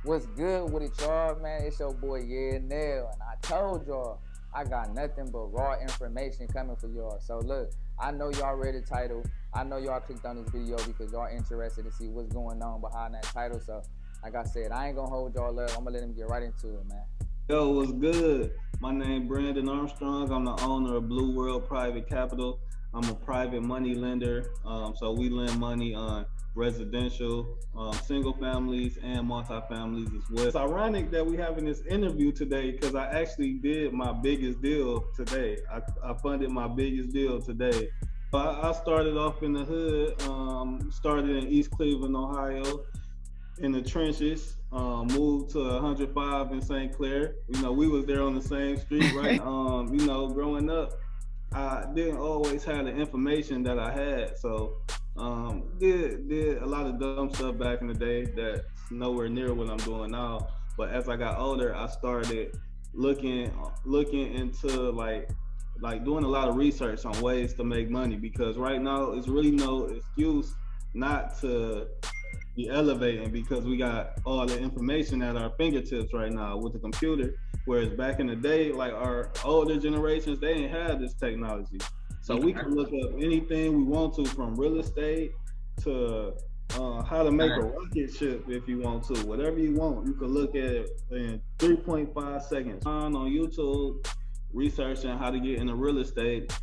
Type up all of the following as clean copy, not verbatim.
What's good with it, y'all, man? It's your boy, Yeah Nail, and I told y'all I got nothing but raw information coming for y'all. So look, I know y'all read the title. I know y'all clicked on this video because y'all interested to see what's going on behind that title. So, like I said, I ain't gonna hold y'all up. I'm gonna let him get right into it, man. Yo, what's good? My name Brandon Armstrong. I'm the owner of Blue World Private Capital. I'm a private money lender. So we lend money on residential, single families, and multifamilies as well. It's ironic that we having this interview today because I actually did my biggest deal today. I funded my biggest deal today. I started off in the hood, started in East Cleveland, Ohio, in the trenches. Moved to 105 in St. Clair. We was there on the same street, right? Growing up, I didn't always have the information that I had, so did a lot of dumb stuff back in the day that's nowhere near what I'm doing now. But as I got older, I started looking into like doing a lot of research on ways to make money, because right now it's really no excuse not to be elevating, because we got all the information at our fingertips right now with the computer. Whereas back in the day, like our older generations, they didn't have this technology. So we can look up anything we want to, from real estate to how to make a rocket ship if you want to. Whatever you want, you can look at it in 3.5 seconds. On YouTube, researching how to get into real estate,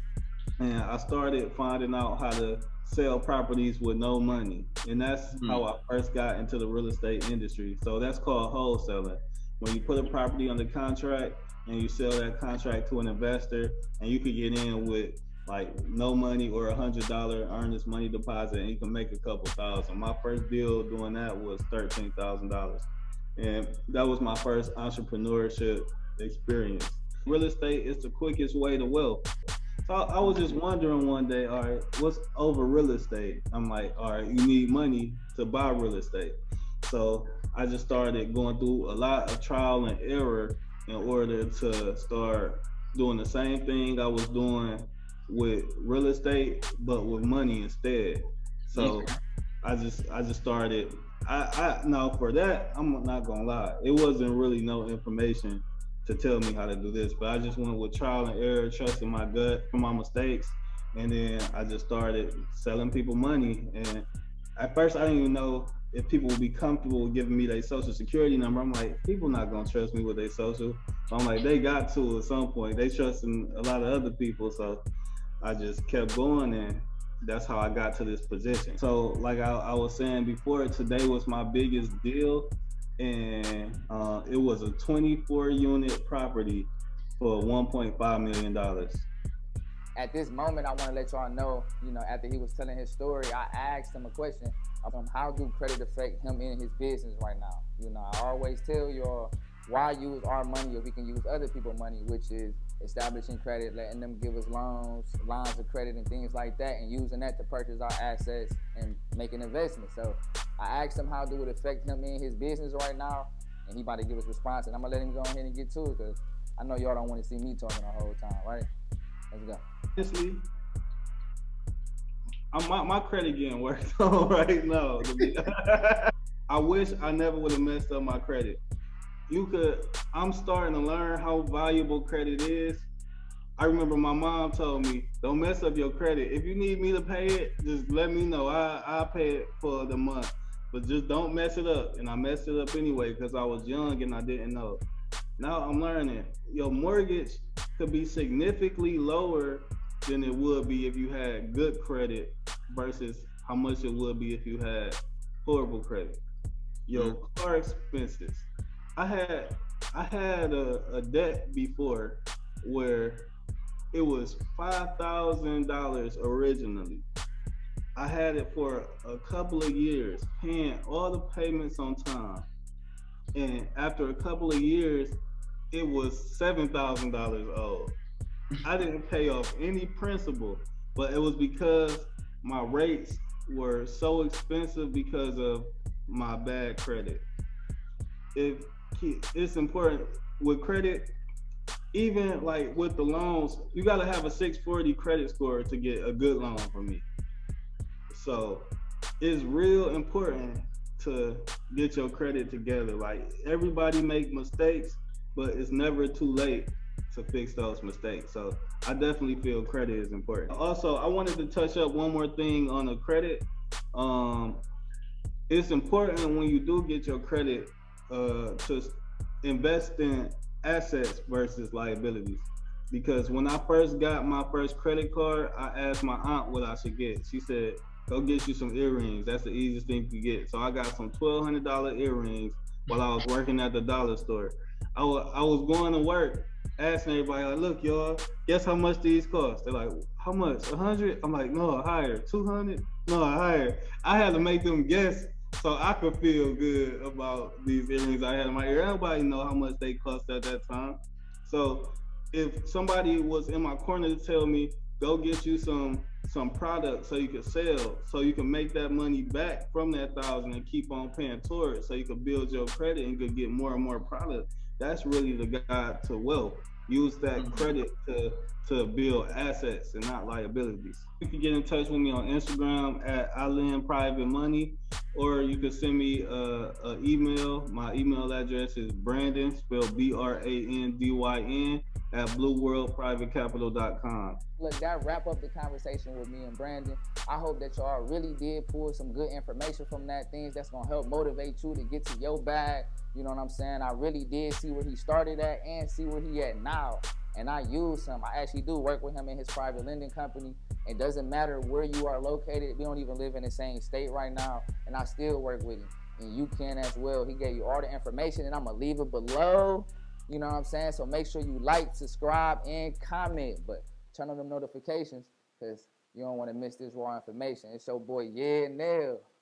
and I started finding out how to sell properties with no money. And that's how I first got into the real estate industry. So that's called wholesaling. When you put a property under contract and you sell that contract to an investor, and you could get in with like no money or $100 earnest money deposit, and you can make a couple thousand. My first deal doing that was $13,000. And that was my first entrepreneurship experience. Real estate is the quickest way to wealth. So I was just wondering one day, all right, what's over real estate? I'm like, all right, you need money to buy real estate. So I just started going through a lot of trial and error in order to start doing the same thing I was doing with real estate, but with money instead. So I just started. I now, for that, I'm not gonna lie, it wasn't really no information to tell me how to do this, but I just went with trial and error, trusting my gut from my mistakes, and then I just started selling people money. And at first, I didn't even know if people would be comfortable giving me their social security number. I'm like, people not gonna trust me with their social. So I'm like, they got to at some point. They trusting a lot of other people, so I just kept going, and that's how I got to this position. So like I was saying before, today was my biggest deal, and it was a 24 unit property for $1.5 million. At this moment, I want to let y'all know, after he was telling his story, I asked him a question of how do credit affect him in his business right now. I always tell y'all, why use our money if we can use other people's money, which is establishing credit, letting them give us loans, lines of credit, and things like that, and using that to purchase our assets and making investments. So I asked him how do it affect him in his business right now, and he about to give us a response, and I'm gonna let him go ahead and get to it, because I know y'all don't want to see me talking the whole time, right? Let's go. Honestly, my credit getting worked on right now. I wish I never would have messed up my credit. I'm starting to learn how valuable credit is. I remember my mom told me, don't mess up your credit. If you need me to pay it, just let me know. I'll pay it for the month, but just don't mess it up. And I messed it up anyway because I was young and I didn't know. Now I'm learning your mortgage could be significantly lower than it would be if you had good credit versus how much it would be if you had horrible credit. Your car expenses. I had a debt before where it was $5,000 originally. I had it for a couple of years, paying all the payments on time. And after a couple of years, it was $7,000 owed. I didn't pay off any principal, but it was because my rates were so expensive because of my bad credit. It's important with credit, even like with the loans, you gotta have a 640 credit score to get a good loan from me. So it's real important to get your credit together. Like everybody make mistakes, but it's never too late to fix those mistakes. So I definitely feel credit is important. Also, I wanted to touch up one more thing on the credit. Um, it's important when you do get your credit to invest in assets versus liabilities. Because when I first got my first credit card, I asked my aunt what I should get. She said, "Go get you some earrings. That's the easiest thing you get." So I got some $1,200 earrings while I was working at the dollar store. I was going to work, asking everybody like, "Look, y'all, guess how much these cost?" They're like, "How much? 100?" I'm like, "No, higher. 200? No, higher." I had to make them guess so I could feel good about these earrings I had in my ear. Everybody know how much they cost at that time. So if somebody was in my corner to tell me, "Go get you some product so you can sell, so you can make that money back from that thousand and keep on paying towards, so you can build your credit and could get more and more product," that's really the guide to wealth. Use that credit to build assets and not liabilities. You can get in touch with me on Instagram at I Lend Private Money, or you can send me a email. My email address is Brandon, spelled BRANDYN, at blueworldprivatecapital.com. Look, that wrap up the conversation with me and Brandon. I hope that y'all really did pull some good information from that, things that's gonna help motivate you to get to your bag. You know what I'm saying? I really did see where he started at and see where he at now. And I use him. I actually do work with him in his private lending company. It doesn't matter where you are located. We don't even live in the same state right now. And I still work with him. And you can as well. He gave you all the information, and I'm gonna leave it below. You know what I'm saying? So make sure you like, subscribe, and comment. But turn on them notifications, because you don't want to miss this raw information. It's your boy, Yeah Nail.